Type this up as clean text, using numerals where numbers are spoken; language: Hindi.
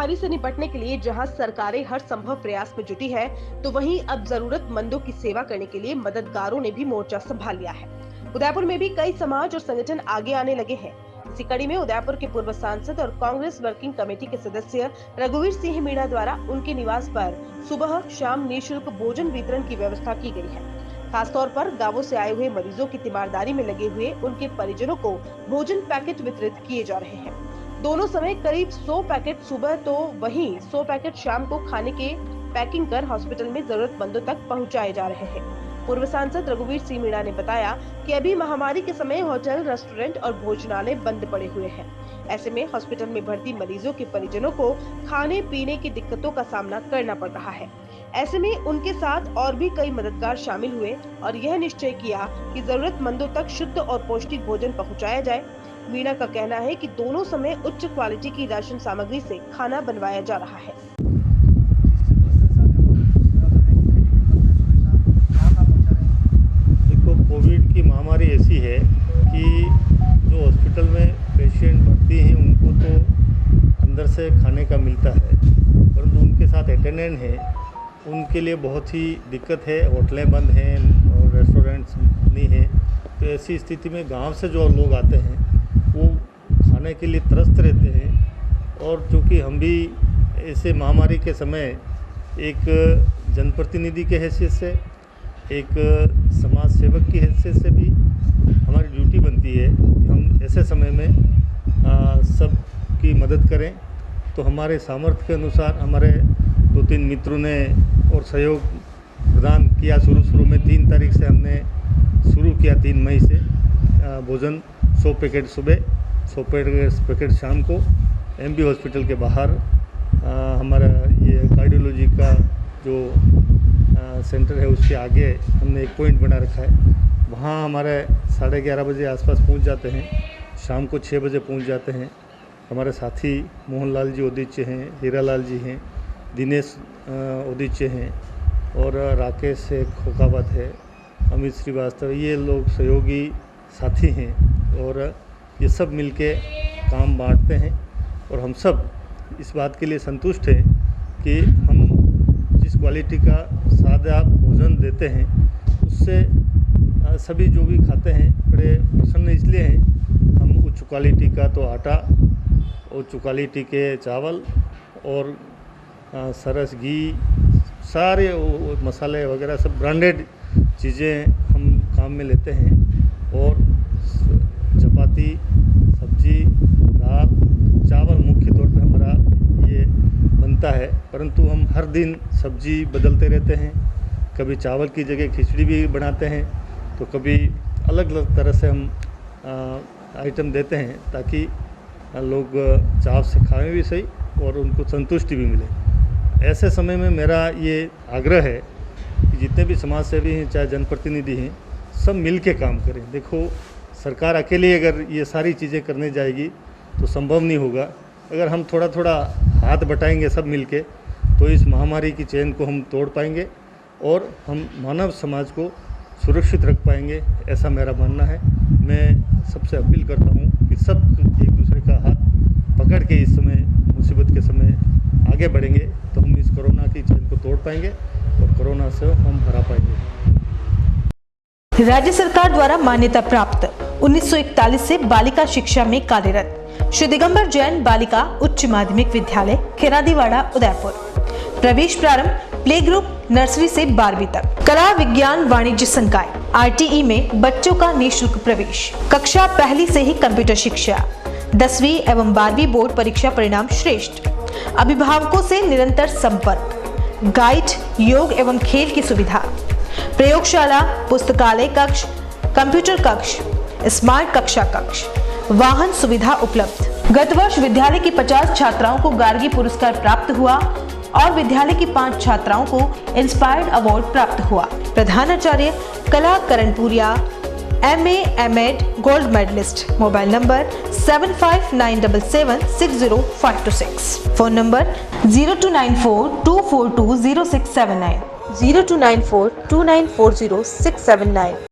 महामारी से निपटने के लिए जहां सरकारें हर संभव प्रयास में जुटी है, तो वहीं अब जरूरतमंदों की सेवा करने के लिए मददगारों ने भी मोर्चा संभाल लिया है। उदयपुर में भी कई समाज और संगठन आगे आने लगे हैं। इसी कड़ी में उदयपुर के पूर्व सांसद और कांग्रेस वर्किंग कमेटी के सदस्य रघुवीर सिंह मीणा द्वारा उनके निवास पर सुबह शाम निःशुल्क भोजन वितरण की व्यवस्था की गई है। खासतौर पर गांवों से आए हुए मरीजों की तीमारदारी में लगे हुए उनके परिजनों को भोजन पैकेट वितरित किए जा रहे हैं। दोनों समय करीब 100 पैकेट सुबह तो वहीं 100 पैकेट शाम को खाने के पैकिंग कर हॉस्पिटल में जरूरतमंदों तक पहुंचाए जा रहे हैं। पूर्व सांसद रघुवीर सिंह मीणा ने बताया कि अभी महामारी के समय होटल, रेस्टोरेंट और भोजनालय बंद पड़े हुए हैं। ऐसे में हॉस्पिटल में भर्ती मरीजों के परिजनों को खाने पीने की दिक्कतों का सामना करना पड़ रहा है। ऐसे में उनके साथ और भी कई मददगार शामिल हुए और यह निश्चय किया कि जरूरतमंदों तक शुद्ध और पौष्टिक भोजन पहुंचाया जाए। मीणा का कहना है कि दोनों समय उच्च क्वालिटी की राशन सामग्री से खाना बनवाया जा रहा है। देखो, कोविड की महामारी ऐसी है कि जो हॉस्पिटल में पेशेंट भर्ती हैं उनको तो अंदर से खाने का मिलता है, परंतु उनके साथ अटेंडेंट हैं उनके लिए बहुत ही दिक्कत है। होटलें बंद हैं और रेस्टोरेंट्स नहीं हैं, तो ऐसी स्थिति में गांव से जो लोग आते हैं वो खाने के लिए तरसते रहते हैं। और चूँकि हम भी ऐसे महामारी के समय एक जनप्रतिनिधि के हैसियत से, एक समाज सेवक की हैसियत से भी हमारी ड्यूटी बनती है कि हम ऐसे समय में सबकी मदद करें। तो हमारे सामर्थ्य के अनुसार हमारे 2-3 मित्रों ने और सहयोग प्रदान किया। शुरू में 3 तारीख से हमने शुरू किया, 3 मई से भोजन 100 पैकेट सुबह, 100 पैकेट शाम को। एमबी हॉस्पिटल के बाहर हमारा ये कार्डियोलॉजी का जो सेंटर है उसके आगे हमने एक पॉइंट बना रखा है। वहाँ हमारे 11:30 बजे आसपास पहुँच जाते हैं, शाम को 6 बजे पहुँच जाते हैं। हमारे साथी मोहनलाल जी ओदिच्य हैं, हीरालाल जी हैं, दिनेश ओदिच्य हैं और राकेश खोकावत है, अमित श्रीवास्तव, ये लोग सहयोगी साथी हैं और ये सब मिलके काम बांटते हैं। और हम सब इस बात के लिए संतुष्ट हैं कि हम जिस क्वालिटी का सादा भोजन देते हैं उससे सभी जो भी खाते हैं बड़े प्रसन्न इसलिए हैं। हम उच्च क्वालिटी का तो आटा, उच्च क्वालिटी के चावल और सरस घी, सारे मसाले वगैरह सब ब्रांडेड चीज़ें हम काम में लेते हैं। और चपाती, सब्जी, दाल, चावल मुख्य तौर पे हमारा ये बनता है, परंतु हम हर दिन सब्जी बदलते रहते हैं। कभी चावल की जगह खिचड़ी भी बनाते हैं, तो कभी अलग अलग तरह से हम आइटम देते हैं ताकि लोग चाव से खाएं भी सही और उनको संतुष्टि भी मिले। ऐसे समय में मेरा ये आग्रह है कि जितने भी समाज सेवी हैं, चाहे जनप्रतिनिधि हैं, सब मिल के काम करें। देखो, सरकार अकेली अगर ये सारी चीज़ें करने जाएगी तो संभव नहीं होगा। अगर हम थोड़ा थोड़ा हाथ बटाएंगे सब मिल के, तो इस महामारी की चेन को हम तोड़ पाएंगे और हम मानव समाज को सुरक्षित रख पाएंगे, ऐसा मेरा मानना है। मैं सबसे अपील करता हूँ कि सब एक दूसरे का हाथ पकड़ के इस समय मुसीबत के समय आगे बढ़ेंगे तो हम इस कोरोना की चेन को तोड़ पाएंगे और कोरोना से हम हरा पाएंगे। राज्य सरकार द्वारा मान्यता प्राप्त 1941 से बालिका शिक्षा में कार्यरत श्री दिगंबर जैन बालिका उच्च माध्यमिक विद्यालय खेरादीवाड़ा उदयपुर। प्रवेश प्रारंभ प्ले ग्रुप नर्सरी से 12वीं तक। कला विज्ञान वाणिज्य संकाय RTE में बच्चों का निःशुल्क प्रवेश। कक्षा पहली से ही कंप्यूटर शिक्षा। 10वीं एवं 12वीं बोर्ड परीक्षा परिणाम श्रेष्ठ। अभिभावकों से निरंतर संपर्क। गाइड, योग एवं खेल की सुविधा। प्रयोगशाला, पुस्तकालय कक्ष, कंप्यूटर कक्ष, स्मार्ट कक्षा कक्ष, वाहन सुविधा उपलब्ध। गत वर्ष विद्यालय की 50 छात्राओं को गार्गी पुरस्कार प्राप्त हुआ और विद्यालय की 5 छात्राओं को इंस्पायर्ड अवार्ड प्राप्त हुआ। प्रधानाचार्य Kala Karanpuriya, MA, M.Ed, gold medallist. Mobile number 7597760526। Phone number 0294242069, 029429400679।